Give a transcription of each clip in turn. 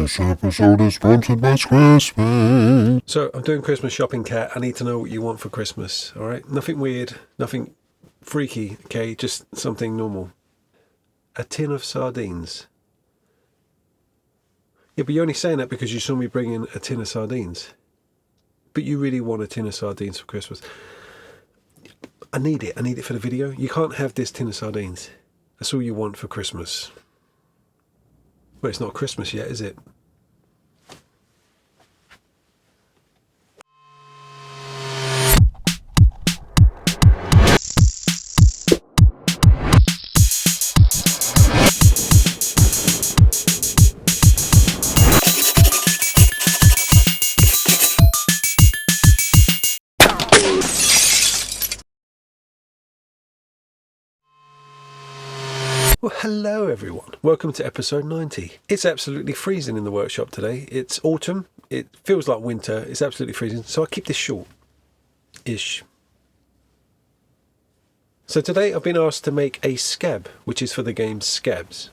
This episode is sponsored by Squarespace. So, I'm doing Christmas shopping, Kat. I need to know what you want for Christmas, alright? Nothing weird, nothing freaky, okay? Just something normal. A tin of sardines. Yeah, but you're only saying that because you saw me bring in a tin of sardines. But you really want a tin of sardines for Christmas. I need it. I need it for the video. You can't have this tin of sardines. That's all you want for Christmas. Well, it's not Christmas yet, is it? Well, hello everyone. Welcome to episode 90. It's absolutely freezing in the workshop today. It's autumn. It feels like winter. It's absolutely freezing. So I keep this short-ish. So today I've been asked to make a scab, which is for the game SCABZ.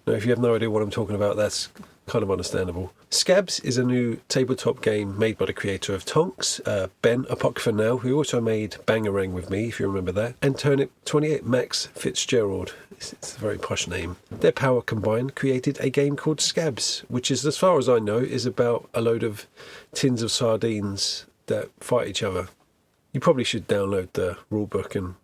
Now, if you have no idea what I'm talking about, that's kind of understandable. SCABZ is a new tabletop game made by the creator of Tonks, Ben Apocrypha Now, who also made Bangarang with me, if you remember that, and Turnip 28 Max Fitzgerald. It's a very posh name. Their power combined created a game called SCABZ, which is, as far as I know, is about a load of tins of sardines that fight each other. You probably should download the rulebook and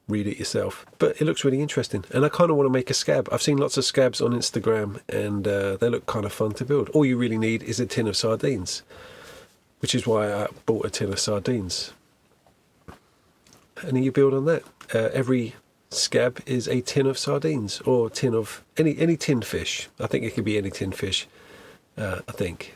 read it yourself, but it looks really interesting, and I kind of want to make a scab. I've seen lots of scabs on Instagram, and they look kind of fun to build. All you really need is a tin of sardines, which is why I bought a tin of sardines. And you build on that. Every scab is a tin of sardines, or tin of any tinned fish. I think it could be any tinned fish. I think.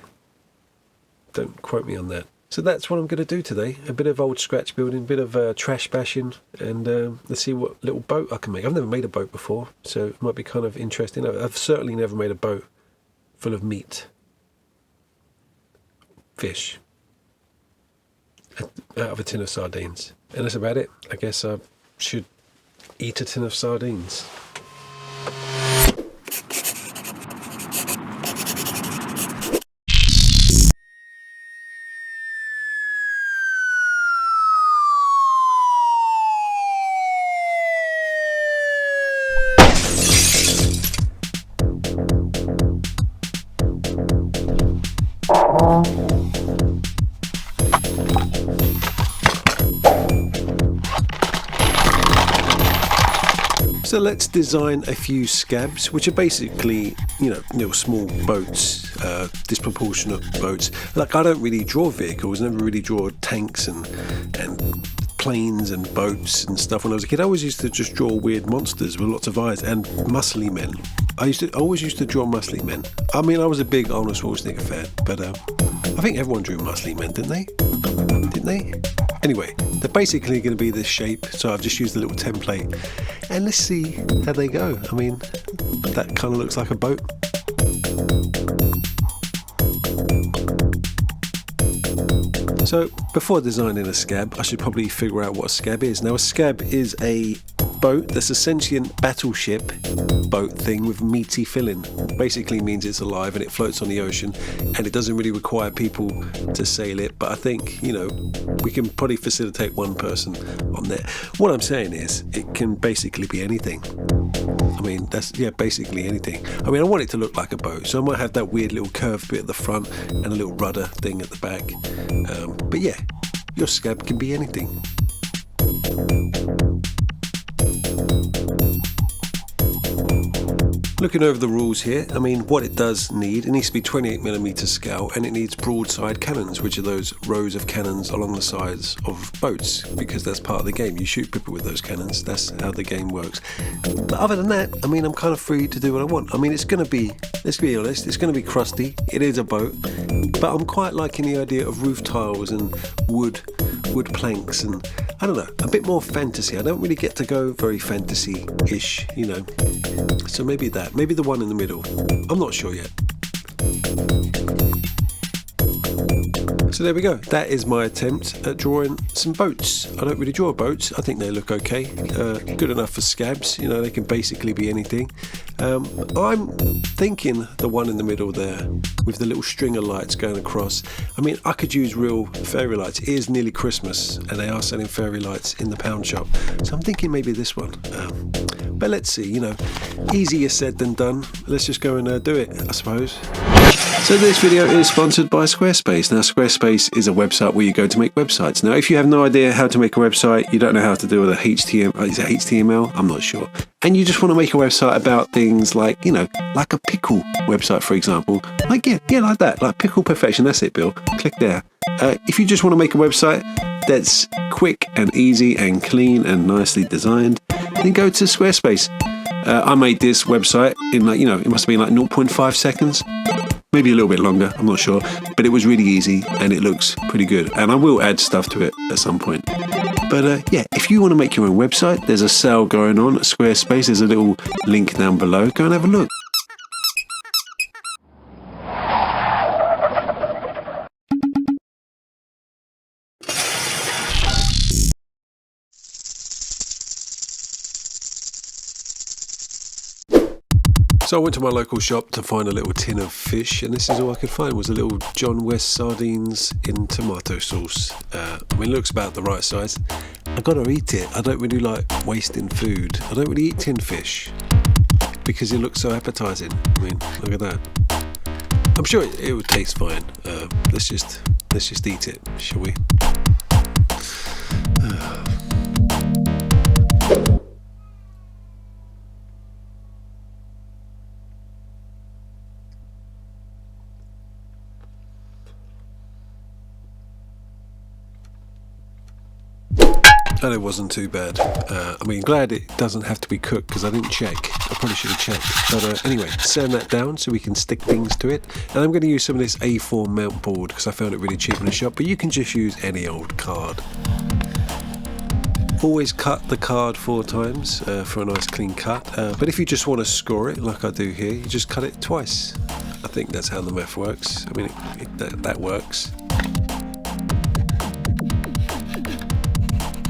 Don't quote me on that. So that's what I'm going to do today. A bit of old scratch building, a bit of trash bashing, and let's see what little boat I can make. I've never made a boat before, so it might be kind of interesting. I've certainly never made a boat full of meat, fish, out of a tin of sardines. And that's about it. I guess I should eat a tin of sardines. So let's design a few scabs, which are basically, small boats, disproportionate boats. Like, I don't really draw vehicles, never really draw tanks and planes and boats and stuff when I was a kid. I always used to just draw weird monsters with lots of eyes and muscly men. I always used to draw muscly men. I mean, I was a big Arnold Schwarzenegger fan, but I think everyone drew muscly men, didn't they? Anyway, they're basically going to be this shape, so I've just used a little template, and let's see how they go. I mean, that kind of looks like a boat. So before designing a scab, I should probably figure out what a scab is. Now, a scab is a boat that's a sentient battleship boat thing with meaty filling. Basically means it's alive and it floats on the ocean, and it doesn't really require people to sail it, but I think, we can probably facilitate one person on there. What I'm saying is, it can basically be anything. I mean, basically anything. I mean, I want it to look like a boat, so I might have that weird little curved bit at the front and a little rudder thing at the back. But yeah, your scab can be anything. Looking over the rules here, I mean, what it does need, it needs to be 28mm scale, and it needs broadside cannons, which are those rows of cannons along the sides of boats, because that's part of the game. You shoot people with those cannons, that's how the game works. But other than that, I mean, I'm kind of free to do what I want. I mean, it's going to be, let's be honest, it's going to be crusty. It is a boat, but I'm quite liking the idea of roof tiles and wood planks, and I don't know, a bit more fantasy. I don't really get to go very fantasy-ish, so maybe the one in the middle. I'm not sure yet. So there we go. That is my attempt at drawing some boats. I don't really draw boats. I think they look okay. Good enough for scabs. You know, they can basically be anything. I'm thinking the one in the middle there with the little string of lights going across. I mean, I could use real fairy lights. It is nearly Christmas and they are selling fairy lights in the pound shop. So I'm thinking maybe this one. But let's see, you know, easier said than done. Let's just go and do it, I suppose. So this video is sponsored by Squarespace. Now, Squarespace is a website where you go to make websites. Now, if you have no idea how to make a website, you don't know how to do with a HTML, is it HTML? I'm not sure. And you just want to make a website about things like, you know, like a pickle website, for example. Like, yeah, like that, like pickle perfection. That's it, Bill. Click there. If you just want to make a website that's quick and easy and clean and nicely designed, then go to Squarespace. I made this website in like, you know, it must have been like 0.5 seconds. Maybe a little bit longer, I'm not sure, but it was really easy and it looks pretty good. And I will add stuff to it at some point. But yeah, if you want to make your own website, there's a sale going on at Squarespace. There's a little link down below. Go and have a look. So I went to my local shop to find a little tin of fish, and this is all I could find was a little John West sardines in tomato sauce. I mean, it looks about the right size. I gotta eat it. I don't really like wasting food. I don't really eat tin fish because it looks so appetizing. I mean, look at that. I'm sure it would taste fine. Let's just eat it, shall we? And it wasn't too bad. I mean, glad it doesn't have to be cooked because I didn't check. I probably should have checked. But anyway, sand that down so we can stick things to it. And I'm going to use some of this A4 mount board because I found it really cheap in the shop. But you can just use any old card. Always cut the card 4 times for a nice clean cut. But if you just want to score it like I do here, you just cut it twice. I think that's how the math works. I mean, that works.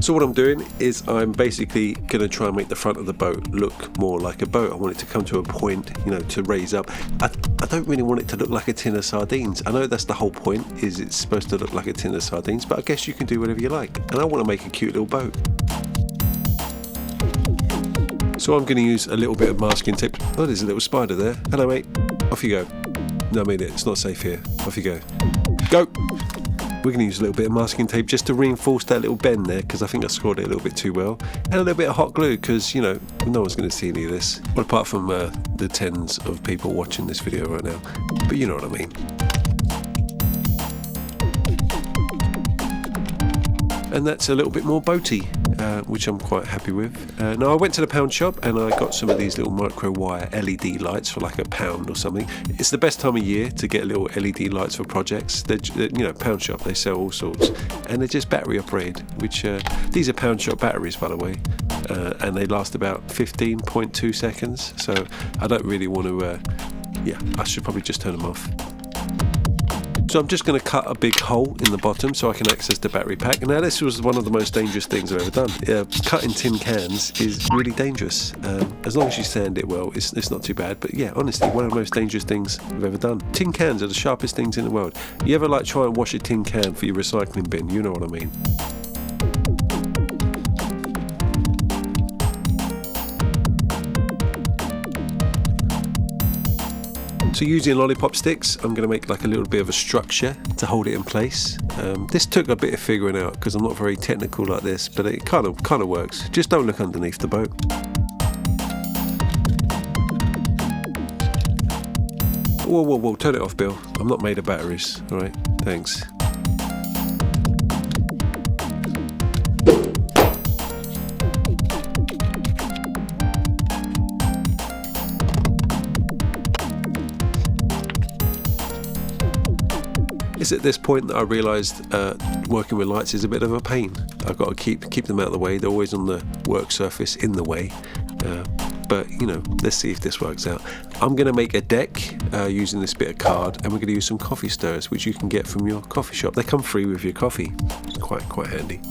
So what I'm doing is I'm basically going to try and make the front of the boat look more like a boat. I want it to come to a point, you know, to raise up. I don't really want it to look like a tin of sardines. I know that's the whole point, is it's supposed to look like a tin of sardines, but I guess you can do whatever you like. And I want to make a cute little boat. So I'm going to use a little bit of masking tape. Oh, there's a little spider there. Hello, mate. Off you go. No, I mean, it's not safe here. Off you go. Go! We're going to use a little bit of masking tape just to reinforce that little bend there because I think I scored it a little bit too well. And a little bit of hot glue because, you know, no one's going to see any of this. Well, apart from the tens of people watching this video right now. But you know what I mean. And that's a little bit more boaty, which I'm quite happy with. Now I went to the pound shop and I got some of these little micro wire LED lights for like £1 or something. It's the best time of year to get little LED lights for projects. They're, you know, pound shop, they sell all sorts, and they're just battery operated. Which these are pound shop batteries, by the way, and they last about 15.2 seconds. So I don't really want to. Yeah, I should probably just turn them off. So I'm just going to cut a big hole in the bottom so I can access the battery pack. Now this was one of the most dangerous things I've ever done. Cutting tin cans is really dangerous. As long as you sand it well, it's not too bad. But yeah, honestly, one of the most dangerous things I've ever done. Tin cans are the sharpest things in the world. You ever like try and wash a tin can for your recycling bin? You know what I mean. So using lollipop sticks, I'm going to make like a little bit of a structure to hold it in place. This took a bit of figuring out because I'm not very technical like this, but it kind of works. Just don't look underneath the boat. Whoa, turn it off, Bill. I'm not made of batteries. All right, thanks. It's at this point that I realised working with lights is a bit of a pain. I've got to keep them out of the way. They're always on the work surface in the way. but you know, let's see if this works out. I'm going to make a deck using this bit of card, and we're going to use some coffee stirrers, which you can get from your coffee shop. They come free with your coffee. It's quite handy.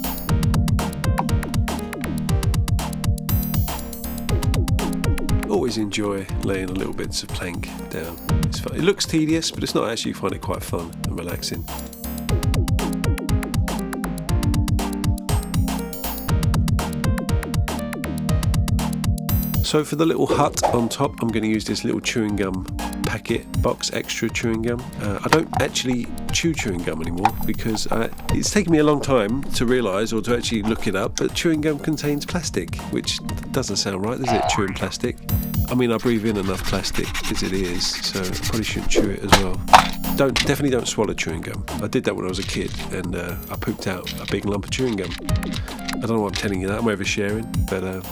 Always enjoy laying a little bits of plank down. It's fun. It looks tedious, but it's not actually. You find it quite fun and relaxing. So for the little hut on top, I'm going to use this little chewing gum packet box, extra chewing gum. I don't actually chew chewing gum anymore because it's taken me a long time to realise or to actually look it up, but chewing gum contains plastic, which doesn't sound right, does it, chewing plastic? I mean, I breathe in enough plastic as it is, so I probably shouldn't chew it as well. Definitely don't swallow chewing gum. I did that when I was a kid, and I pooped out a big lump of chewing gum. I don't know why I'm telling you that, I'm oversharing, but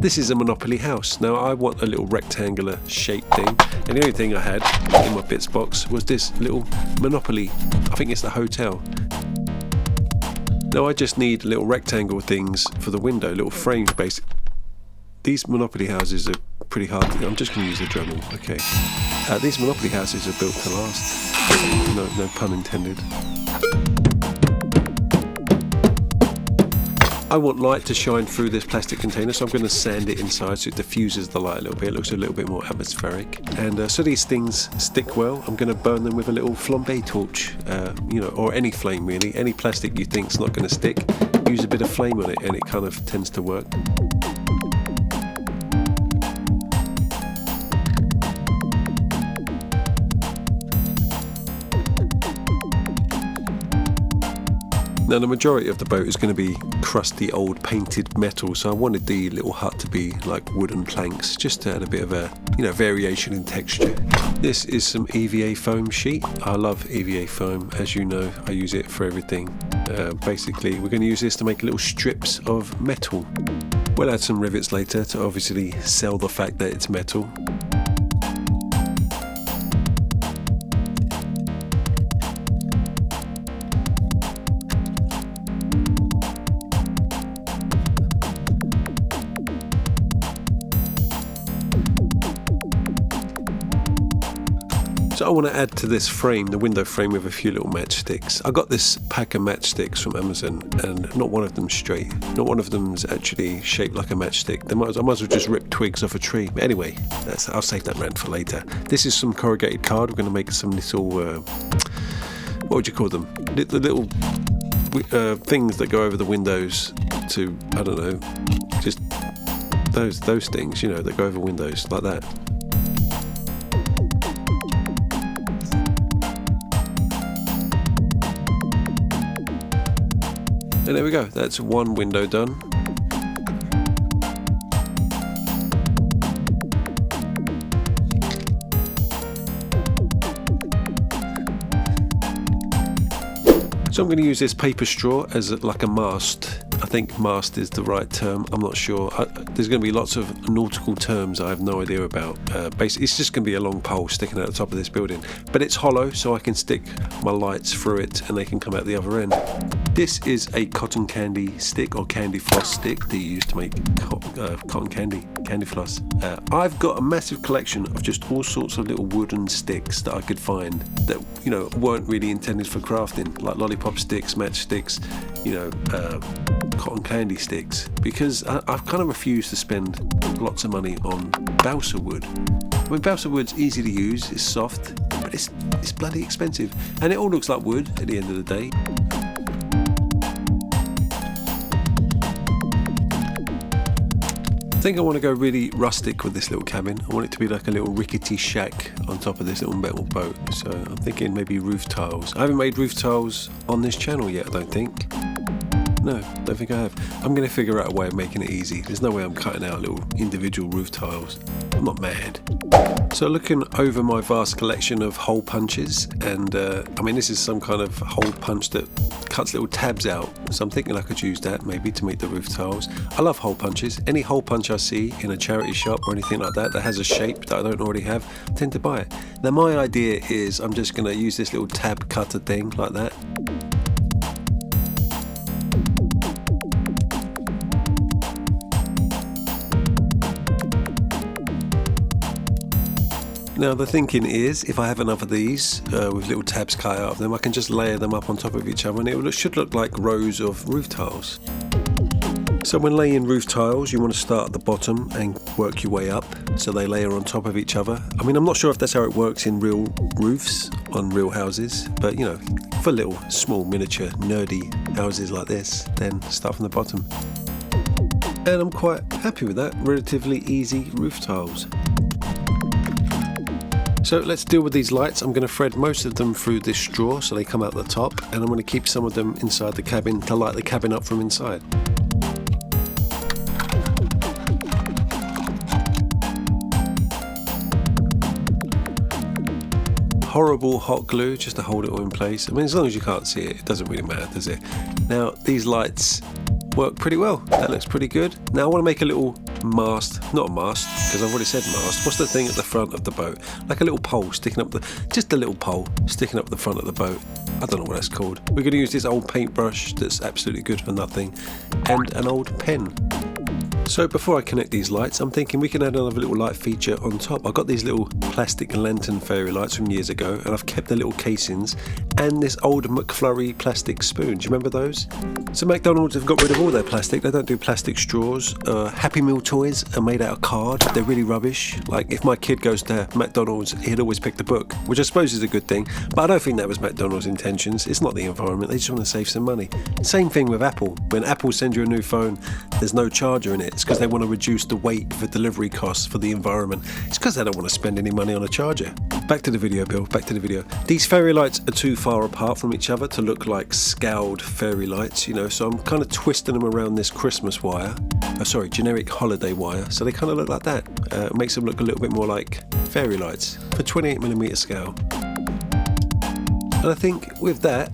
this is a Monopoly house. Now I want a little rectangular shape thing, and the only thing I had in my bits box was this little Monopoly. I think it's the hotel. Now I just need little rectangle things for the window, little frames basically. These Monopoly houses are pretty hard to, I'm just going to use a Dremel, okay. These Monopoly houses are built to last. No pun intended. I want light to shine through this plastic container, so I'm going to sand it inside so it diffuses the light a little bit. It looks a little bit more atmospheric. And so these things stick well, I'm going to burn them with a little flambe torch, or any flame really. Any plastic you think's not going to stick, use a bit of flame on it and it kind of tends to work. Now the majority of the boat is going to be crusty old painted metal, so I wanted the little hut to be like wooden planks, just to add a bit of a variation in texture. This is some EVA foam sheet. I love EVA foam, as you know, I use it for everything. Basically we're going to use this to make little strips of metal. We'll add some rivets later to obviously sell the fact that it's metal. So I want to add to this frame, the window frame, with a few little matchsticks. I got this pack of matchsticks from Amazon, and not one of them's straight. Not one of them's actually shaped like a matchstick. I might as well just rip twigs off a tree. But anyway, I'll save that rant for later. This is some corrugated card. We're going to make some little, what would you call them? The little things that go over the windows to, I don't know, just those things, that go over windows like that. And there we go, that's one window done. So I'm going to use this paper straw as like a mast. I think mast is the right term, I'm not sure. There's going to be lots of nautical terms I have no idea about. Basically, it's just going to be a long pole sticking out the top of this building. But it's hollow, so I can stick my lights through it and they can come out the other end. This is a cotton candy stick or candy floss stick that you use to make cotton candy floss. I've got a massive collection of just all sorts of little wooden sticks that I could find that weren't really intended for crafting, like lollipop sticks, matchsticks, cotton candy sticks, because I've kind of refused to spend lots of money on balsa wood. I mean, balsa wood's easy to use, it's soft, but it's bloody expensive, and it all looks like wood at the end of the day. I think I want to go really rustic with this little cabin. I want it to be like a little rickety shack on top of this little metal boat. So I'm thinking maybe roof tiles. I haven't made roof tiles on this channel yet, I don't think. No, don't think I have. I'm going to figure out a way of making it easy. There's no way I'm cutting out little individual roof tiles. I'm not mad. So looking over my vast collection of hole punches, and this is some kind of hole punch that cuts little tabs out. So I'm thinking I could use that maybe to make the roof tiles. I love hole punches. Any hole punch I see in a charity shop or anything like that has a shape that I don't already have, I tend to buy it. Now my idea is I'm just going to use this little tab cutter thing like that. Now the thinking is, if I have enough of these with little tabs cut out of them, I can just layer them up on top of each other and it should look like rows of roof tiles. So when laying roof tiles, you want to start at the bottom and work your way up so they layer on top of each other. I mean, I'm not sure if that's how it works in real roofs on real houses, but you know, for little small miniature nerdy houses like this, then start from the bottom. And I'm quite happy with that, relatively easy roof tiles. So let's deal with these lights. I'm going to thread most of them through this straw so they come out the top, and I'm going to keep some of them inside the cabin to light the cabin up from inside. Horrible hot glue just to hold it all in place. I mean, as long as you can't see it, it doesn't really matter, does it? Now, these lights work pretty well. That looks pretty good. Now I want to make a little mast, not a mast, because I've already said mast. What's the thing at the front of the boat? Like a little pole sticking up just a little pole sticking up the front of the boat. I don't know what that's called. We're going to use this old paintbrush that's absolutely good for nothing, and an old pen. So before I connect these lights, I'm thinking we can add another little light feature on top. I got these little plastic lantern fairy lights from years ago, and I've kept the little casings and this old McFlurry plastic spoon. Do you remember those? So McDonald's have got rid of all their plastic. They don't do plastic straws. Happy Meal toys are made out of card. They're really rubbish. Like if my kid goes to McDonald's, he'd always pick the book, which I suppose is a good thing, but I don't think that was McDonald's intentions. It's not the environment. They just want to save some money. Same thing with Apple. When Apple sends you a new phone, there's no charger in it. It's because they want to reduce the weight for delivery costs for the environment. It's because they don't want to spend any money on a charger. Back to the video, Bill, back to the video. These fairy lights are too far apart from each other to look like scowled fairy lights, you know, so I'm kind of twisting them around this Christmas wire. Generic holiday wire, so they kind of look like that. It makes them look a little bit more like fairy lights for 28mm scale. And I think with that,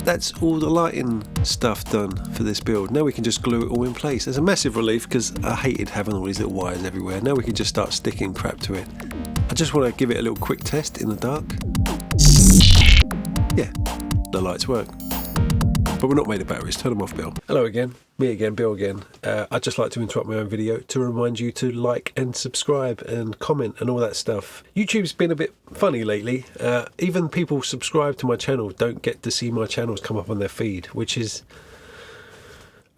that's all the lighting stuff done for this build. Now we can just glue it all in place. There's a massive relief because I hated having all these little wires everywhere. Now we can just start sticking crap to it. I just want to give it a little quick test in the dark. Yeah, the lights work. But we're not made of batteries. Turn them off, Bill. Hello again. Me again, Bill again. I'd just like to interrupt my own video to remind you to like and subscribe and comment and all that stuff. YouTube's been a bit funny lately. Even people subscribe to my channel don't get to see my channels come up on their feed, which is...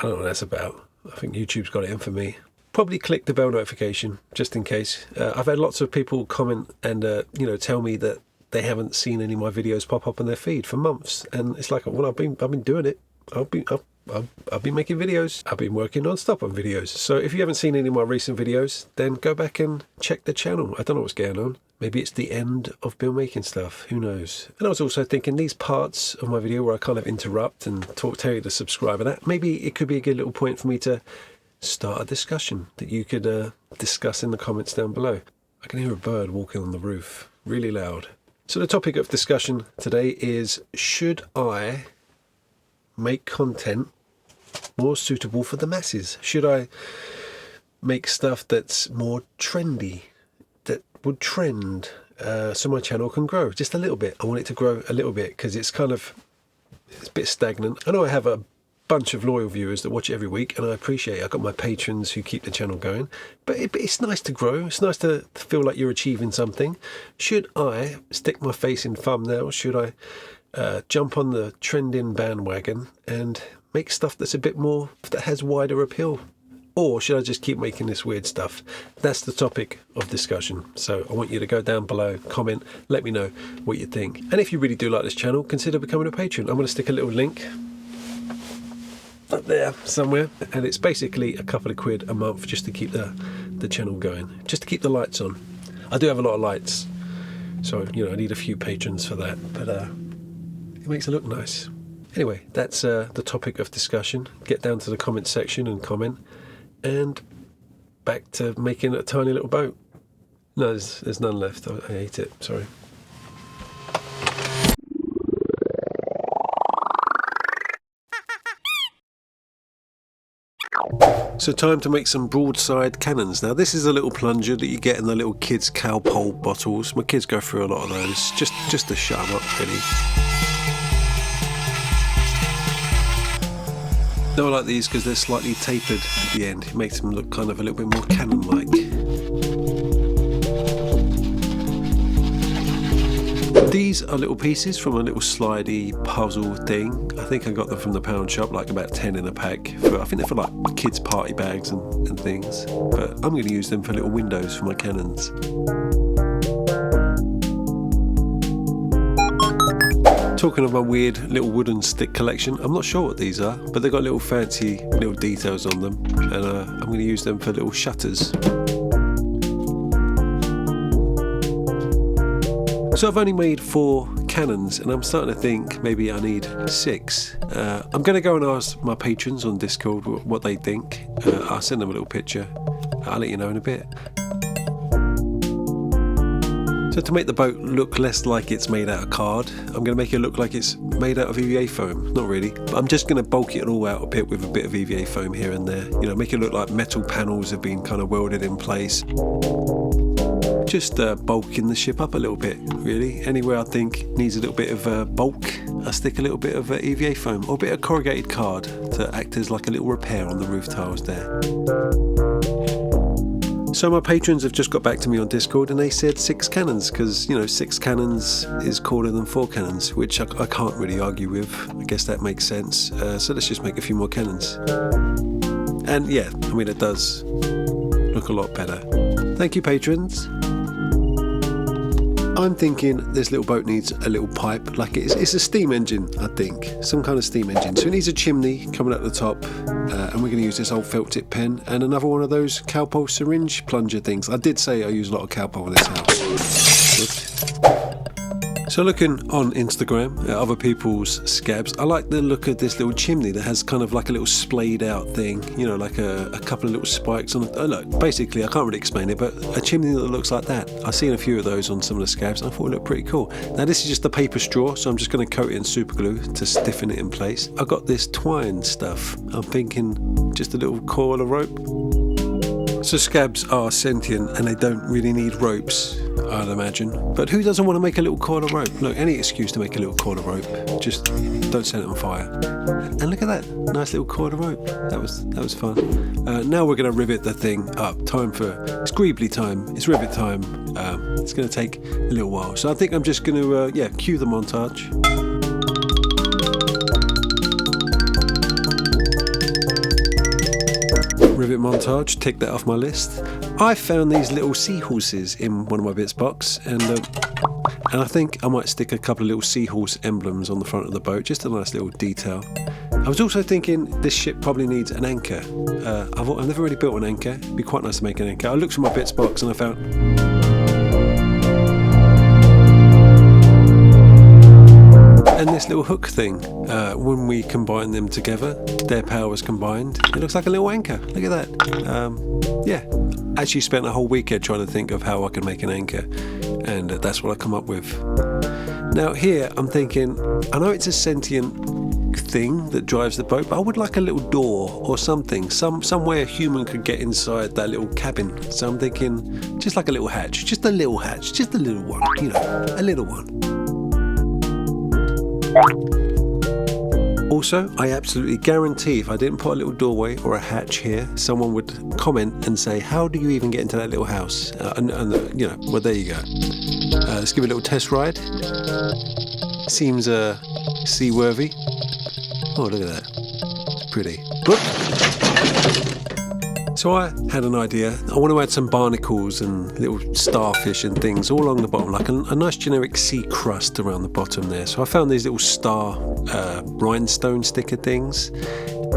I don't know what that's about. I think YouTube's got it in for me. Probably click the bell notification, just in case. I've had lots of people comment and, you know, tell me that they haven't seen any of my videos pop up on their feed for months, and it's like, well, I've been doing it. I've been making videos. I've been working non-stop on videos. So if you haven't seen any of my recent videos, then go back and check the channel. I don't know what's going on. Maybe it's the end of Bill Making Stuff. Who knows? And I was also thinking these parts of my video where I kind of interrupt and tell you to subscribe, and that maybe it could be a good little point for me to start a discussion that you could discuss in the comments down below. I can hear a bird walking on the roof, really loud. So the topic of discussion today is, should I make content more suitable for the masses? Should I make stuff that's more trendy, that would trend, so my channel can grow just a little bit? I want it to grow a little bit because it's a bit stagnant. I know I have a bunch of loyal viewers that watch it every week, and I appreciate it. I've got my patrons who keep the channel going, but it's nice to grow. It's nice to feel like you're achieving something. Should I stick my face in thumbnails? Should I jump on the trending bandwagon and make stuff that's a bit more, that has wider appeal? Or should I just keep making this weird stuff? That's the topic of discussion. So I want you to go down below, comment, let me know what you think. And if you really do like this channel, consider becoming a patron. I'm going to stick a little link up there somewhere, and it's basically a couple of quid a month just to keep the channel going, just to keep the lights on. I do have a lot of lights, so you know I need a few patrons for that, but it makes it look nice. Anyway, that's the topic of discussion. Get down to the comment section and comment, and back to making a tiny little boat. No, there's none left. I ate it, sorry. So time to make some broadside cannons. Now this is a little plunger that you get in the little kids' cowpole bottles. My kids go through a lot of those, just to shut them up really. Now I like these because they're slightly tapered at the end. It makes them look kind of a little bit more cannon-like. These are little pieces from a little slidey puzzle thing. I think I got them from the pound shop, like about 10 in a pack. I think they're for like kids' party bags and things. But I'm going to use them for little windows for my cannons. Talking of my weird little wooden stick collection, I'm not sure what these are, but they've got little fancy little details on them, and I'm going to use them for little shutters. So I've only made 4 cannons, and I'm starting to think maybe I need 6. I'm going to go and ask my patrons on Discord what they think. I'll send them a little picture. I'll let you know in a bit. So to make the boat look less like it's made out of card, I'm going to make it look like it's made out of EVA foam. Not really, but I'm just going to bulk it all out a bit with a bit of EVA foam here and there. You know, make it look like metal panels have been kind of welded in place. Just bulking the ship up a little bit, really. Anywhere I think needs a little bit of bulk, I stick a little bit of EVA foam or a bit of corrugated card to act as like a little repair on the roof tiles there. So my patrons have just got back to me on Discord and they said 6 cannons because, you know, 6 cannons is cooler than 4 cannons, which I can't really argue with. I guess that makes sense. So let's just make a few more cannons. And yeah, I mean, it does look a lot better. Thank you, patrons. I'm thinking this little boat needs a little pipe, like it's a steam engine, I think, some kind of steam engine. So it needs a chimney coming out the top, and we're going to use this old felt tip pen and another one of those cowpole syringe plunger things. I did say I use a lot of cowpole in this house. Oops. So looking on Instagram at other people's scabs, I like the look of this little chimney that has kind of like a little splayed out thing, you know, like a couple of little spikes on it. Oh, look, basically, I can't really explain it, but a chimney that looks like that. I've seen a few of those on some of the scabs and I thought it looked pretty cool. Now this is just a paper straw, so I'm just going to coat it in super glue to stiffen it in place. I've got this twine stuff. I'm thinking just a little coil of rope. So scabs are sentient and they don't really need ropes, I'd imagine. But who doesn't want to make a little coil of rope? Look, any excuse to make a little coil of rope. Just don't set it on fire. And look at that, nice little coil of rope. That was fun. Now we're going to rivet the thing up. Time for it's greebly time. It's rivet time. It's going to take a little while. So I think I'm just going to cue the montage. Rivet montage, tick that off my list. I found these little seahorses in one of my bits box, and I think I might stick a couple of little seahorse emblems on the front of the boat, just a nice little detail. I was also thinking this ship probably needs an anchor. I've never really built an anchor. It'd be quite nice to make an anchor. I looked through my bits box and I found and this little hook thing, when we combine them together, their powers combined, it looks like a little anchor. Look at that. Yeah, actually spent a whole weekend trying to think of how I can make an anchor, and that's what I come up with. Now here I'm thinking, I know it's a sentient thing that drives the boat, but I would like a little door or something, some way a human could get inside that little cabin. So I'm thinking just like a little hatch, just a little one, you know, a little one. Also, I absolutely guarantee if I didn't put a little doorway or a hatch here, someone would comment and say, how do you even get into that little house? You know, well, there you go. Let's give it a little test ride. Seems seaworthy. Oh, look at that. It's pretty. Whoop. So I had an idea. I want to add some barnacles and little starfish and things all along the bottom, like a nice generic sea crust around the bottom there. So I found these little star rhinestone sticker things,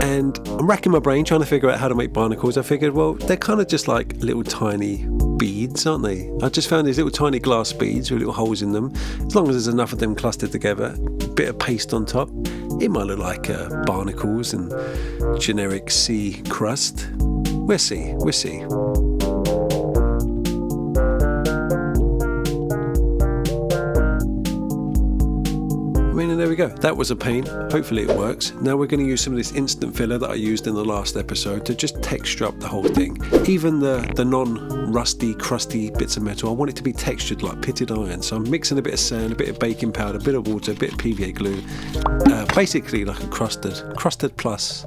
and I'm racking my brain trying to figure out how to make barnacles. I figured, well, they're kind of just like little tiny beads, aren't they? I just found these little tiny glass beads with little holes in them. As long as there's enough of them clustered together, a bit of paste on top, it might look like barnacles and generic sea crust. We'll see. I mean, and there we go. That was a pain. Hopefully it works. Now we're going to use some of this instant filler that I used in the last episode to just texture up the whole thing. Even the non-rusty, crusty bits of metal, I want it to be textured like pitted iron. So I'm mixing a bit of sand, a bit of baking powder, a bit of water, a bit of PVA glue. Basically like a crusted plus.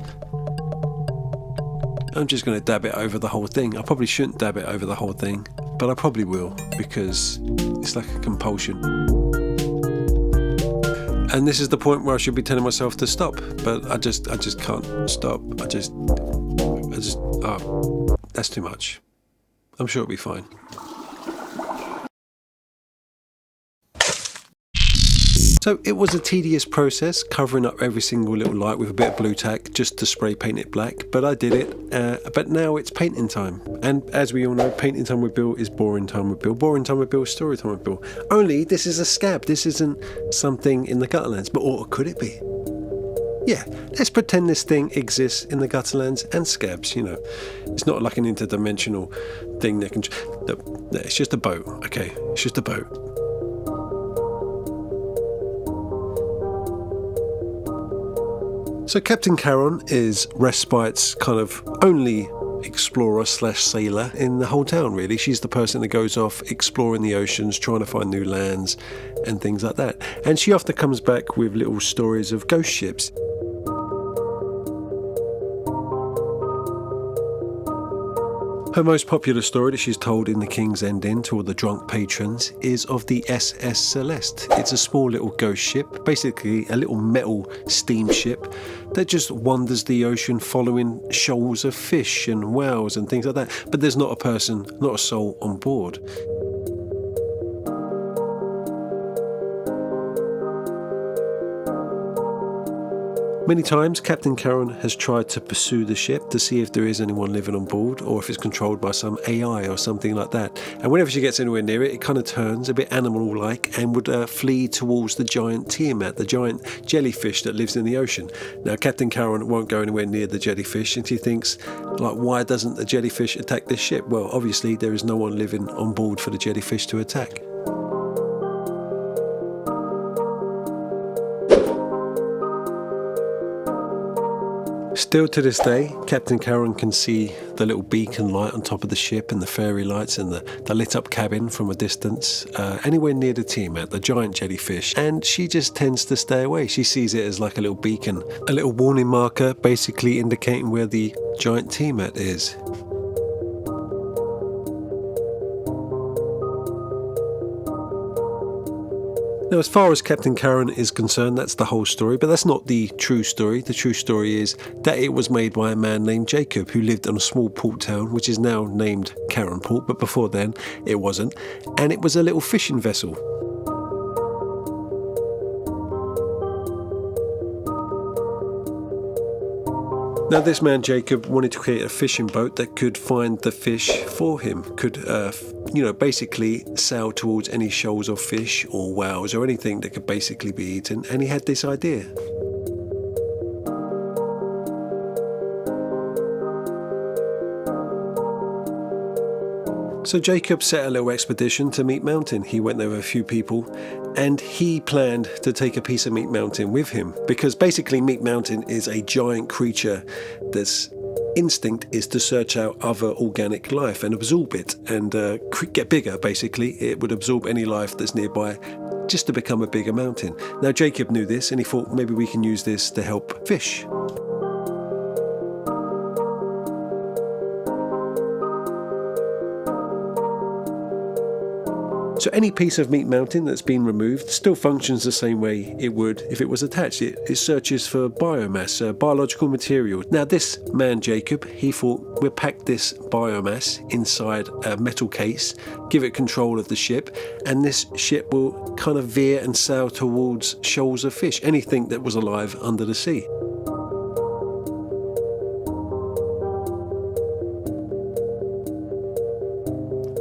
I'm just going to dab it over the whole thing. I probably shouldn't dab it over the whole thing, but I probably will because it's like a compulsion. And this is the point where I should be telling myself to stop, but I just can't stop. That's too much. I'm sure it'll be fine. So it was a tedious process, covering up every single little light with a bit of blue tack just to spray paint it black, but I did it. But now it's painting time. And as we all know, painting time with Bill is boring time with Bill. Boring time with Bill is story time with Bill. Only this is a scab. This isn't something in the Gutterlands, but or could it be? Yeah, let's pretend this thing exists in the Gutterlands and scabs, you know. It's not like an interdimensional thing that can... It's just a boat, okay? It's just a boat. So Captain Charon is Respite's kind of only explorer / sailor in the whole town, really. She's the person that goes off exploring the oceans, trying to find new lands and things like that. And she often comes back with little stories of ghost ships. Her most popular story that she's told in the King's Ending to all the drunk patrons is of the SS Celeste. It's a small little ghost ship, basically a little metal steamship that just wanders the ocean following shoals of fish and whales and things like that. But there's not a person, not a soul on board. Many times Captain Charon has tried to pursue the ship to see if there is anyone living on board or if it's controlled by some AI or something like that. And whenever she gets anywhere near it, it kind of turns a bit animal-like and would flee towards the giant Tiamat, the giant jellyfish that lives in the ocean. Now Captain Charon won't go anywhere near the jellyfish, and she thinks, like, why doesn't the jellyfish attack this ship? Well, obviously there is no one living on board for the jellyfish to attack. Still to this day, Captain Charon can see the little beacon light on top of the ship and the fairy lights and the lit up cabin from a distance, anywhere near the Tiamat, the giant jellyfish, and she just tends to stay away. She sees it as like a little beacon, a little warning marker basically indicating where the giant Tiamat is. Now, as far as Captain Charon is concerned, that's the whole story, but that's not the true story. The true story is that it was made by a man named Jacob, who lived in a small port town, which is now named Charon Port, but before then it wasn't, and it was a little fishing vessel. Now, this man Jacob wanted to create a fishing boat that could find the fish for him, could basically sail towards any shoals of fish or whales or anything that could basically be eaten, and he had this idea. So Jacob set a little expedition to Meat Mountain. He went there with a few people, and he planned to take a piece of Meat Mountain with him, because basically Meat Mountain is a giant creature that's instinct is to search out other organic life and absorb it and get bigger. Basically, it would absorb any life that's nearby just to become a bigger mountain. Now Jacob knew this, and he thought maybe we can use this to help fish. So any piece of Meat Mountain that's been removed still functions the same way it would if it was attached. It searches for biomass, biological material. Now this man Jacob, he thought, we'll pack this biomass inside a metal case, give it control of the ship, and this ship will kind of veer and sail towards shoals of fish, anything that was alive under the sea.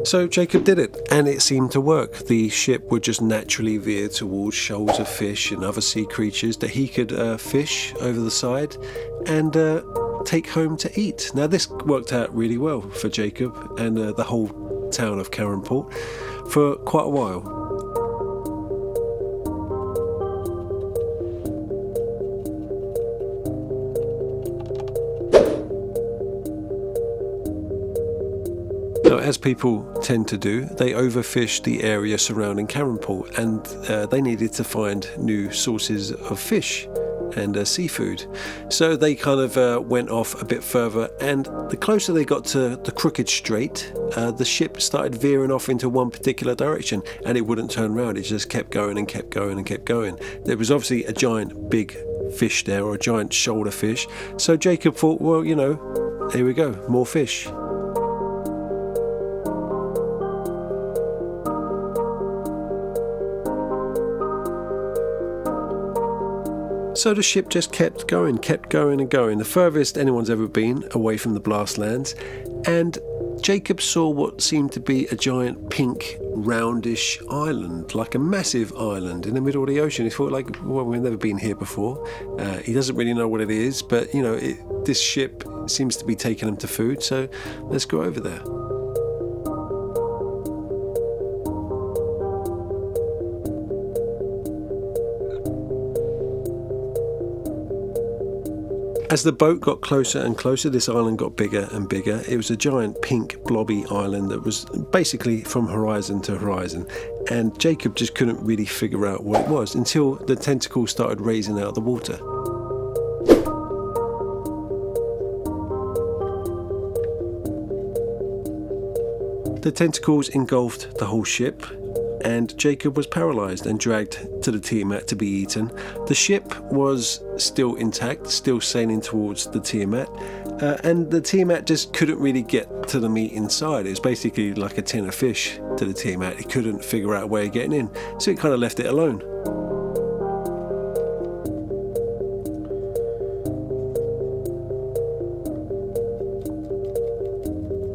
So Jacob did it, and it seemed to work. The ship would just naturally veer towards shoals of fish and other sea creatures that he could fish over the side and take home to eat. Now this worked out really well for Jacob and the whole town of Charon Port for quite a while. Now, as people tend to do, they overfished the area surrounding Charon Port, and they needed to find new sources of fish. and seafood. So they kind of went off a bit further, and the closer they got to the crooked strait, the ship started veering off into one particular direction, and it wouldn't turn around. It just kept going and kept going and kept going. There was obviously a giant big fish there, or a giant shoulder fish. So Jacob thought, well, you know, here we go, more fish. So the ship just kept going and going, the furthest anyone's ever been away from the blast lands, and Jacob saw what seemed to be a giant pink roundish island, like a massive island in the middle of the ocean. He thought, like, well, we've never been here before. He doesn't really know what it is, but you know, this ship seems to be taking him to food, so let's go over there. As the boat got closer and closer, this island got bigger and bigger. It was a giant pink blobby island that was basically from horizon to horizon, and Jacob just couldn't really figure out what it was until the tentacles started raising out of the water. The tentacles engulfed the whole ship, and Jacob was paralysed and dragged to the Tiamat to be eaten. The ship was still intact, still sailing towards the Tiamat, and the Tiamat just couldn't really get to the meat inside. It was basically like a tin of fish to the Tiamat. It couldn't figure out a way of getting in, so it kind of left it alone.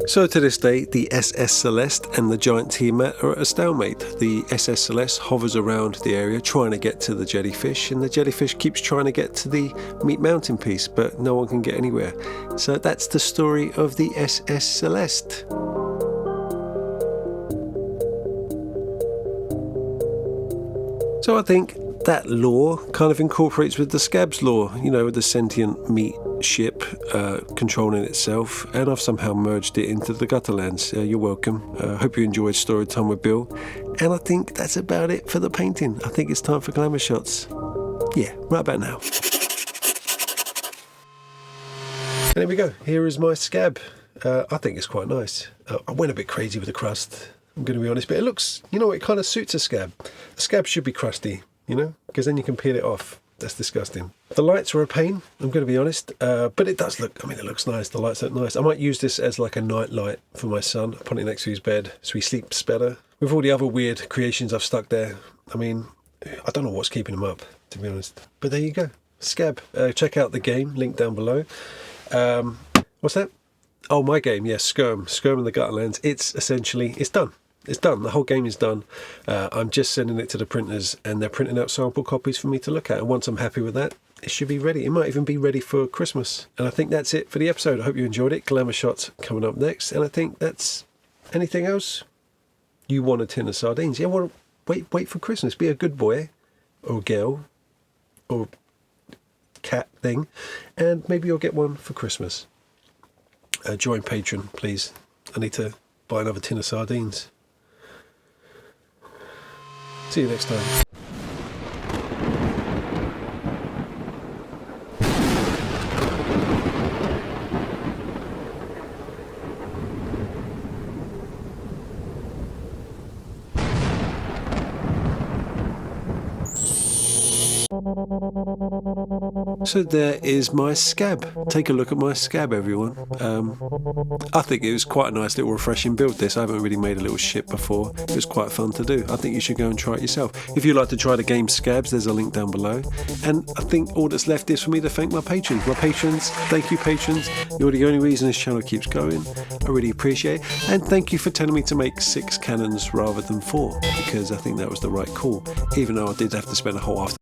So to this day, the SS Celeste and the giant Tiamat are at a stalemate. The SS Celeste hovers around the area trying to get to the jellyfish, and the jellyfish keeps trying to get to the Meat Mountain piece, but no one can get anywhere. So that's the story of the SS Celeste. So I think that lore kind of incorporates with the SCABZ lore, you know, with the sentient meat ship controlling itself, and I've somehow merged it into the Gutterlands. You're welcome. Hope you enjoyed Story Time with Bill, and I think that's about it for the painting. I think it's time for glamour shots. Yeah, right about now. And there we go. Here is my scab. I think it's quite nice. I went a bit crazy with the crust, I'm going to be honest, but it looks, you know, it kind of suits a scab. A scab should be crusty, you know, because then you can peel it off. That's disgusting. The lights are a pain, I'm going to be honest, but it does look, I mean, it looks nice. The lights look nice. I might use this as like a night light for my son. I'll put it next to his bed so he sleeps better. With all the other weird creations I've stuck there, I mean, I don't know what's keeping him up, to be honest. But there you go. Scab. Check out the game, link down below. What's that? Oh, my game, yes, Skirm in the Gutterlands. It's essentially, it's done. It's done. The whole game is done. I'm just sending it to the printers, and they're printing out sample copies for me to look at. And once I'm happy with that, it should be ready. It might even be ready for Christmas. And I think that's it for the episode. I hope you enjoyed it. Glamour shots coming up next. And I think that's anything else. You want a tin of sardines? Yeah, well, wait for Christmas. Be a good boy or girl or cat thing, and maybe you'll get one for Christmas. Join Patreon, please. I need to buy another tin of sardines. See you next time. So there is my scab. Take a look at my scab, everyone. I think it was quite a nice little refreshing build, this. I haven't really made a little ship before. It was quite fun to do. I think you should go and try it yourself. If you'd like to try the game SCABZ, there's a link down below. And I think all that's left is for me to thank my patrons. My patrons, thank you patrons. You're the only reason this channel keeps going. I really appreciate it. And thank you for telling me to make 6 cannons rather than 4, because I think that was the right call, even though I did have to spend a whole afternoon